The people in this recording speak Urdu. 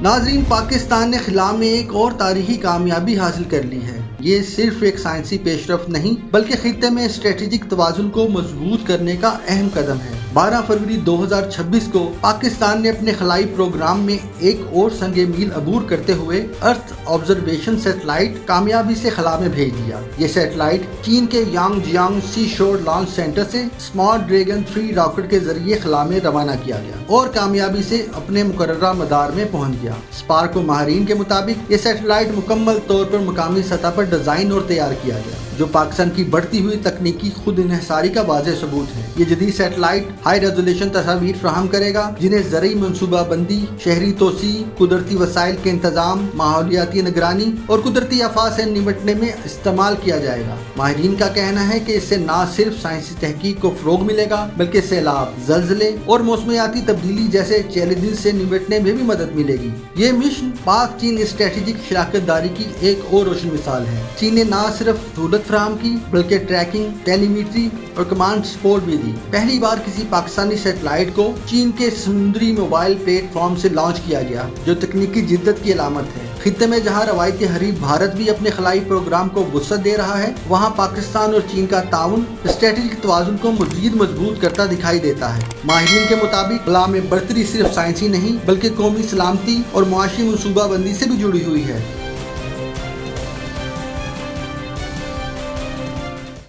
ناظرین، پاکستان نے خلا میں ایک اور تاریخی کامیابی حاصل کر لی ہے۔ یہ صرف ایک سائنسی پیش رفت نہیں بلکہ خطے میں اسٹریٹجک توازن کو مضبوط کرنے کا اہم قدم ہے۔ 12 فروری 2026 کو پاکستان نے اپنے خلائی پروگرام میں ایک اور سنگ میل عبور کرتے ہوئے ارتھ آبزرویشن سیٹلائٹ کامیابی سے خلا میں بھیج دیا۔ یہ سیٹلائٹ چین کے یانگ جیانگ سی شور لانچ سینٹر سے اسمارٹ ڈریگن 3 راکٹ کے ذریعے خلا میں روانہ کیا گیا اور کامیابی سے اپنے مقررہ مدار میں پہنچ گیا۔ اسپارک و ماہرین کے مطابق یہ سیٹلائٹ مکمل طور پر مقامی سطح پر ڈیزائن اور تیار کیا گیا، جو پاکستان کی بڑھتی ہوئی تکنیکی خود انحصاری کا واضح ثبوت ہے۔ یہ جدید سیٹلائٹ ہائی ریزولوشن تصاویر فراہم کرے گا جنہیں زرعی منصوبہ بندی، شہری توسیع، قدرتی وسائل کے انتظام، ماحولیاتی نگرانی اور قدرتی آفات سے نمٹنے میں استعمال کیا جائے گا۔ ماہرین کا کہنا ہے کہ اس سے نہ صرف سائنسی تحقیق کو فروغ ملے گا بلکہ سیلاب، زلزلے اور موسمیاتی تبدیلی جیسے چیلنجز سے نمٹنے میں بھی مدد ملے گی۔ یہ مشن پاک چین اسٹریٹجک شراکت داری کی ایک اور روشن مثال ہے۔ چین نے نہ صرف سہولت فراہم کی بلکہ ٹریکنگ، ٹیلی میٹری اور کمانڈ سپورٹ بھی دی۔ پہلی بار کسی پاکستانی سیٹلائٹ کو چین کے سمندری موبائل پلیٹ فارم سے لانچ کیا گیا، جو تکنیکی جدت کی علامت ہے۔ خطے میں جہاں روایتی حریف بھارت بھی اپنے خلائی پروگرام کو وسعت دے رہا ہے، وہاں پاکستان اور چین کا تعاون اسٹریٹجک توازن کو مزید مضبوط کرتا دکھائی دیتا ہے۔ ماہرین کے مطابق خلا میں برتری صرف سائنسی نہیں بلکہ قومی سلامتی اور معاشی منصوبہ بندی سے بھی جڑی ہوئی ہے۔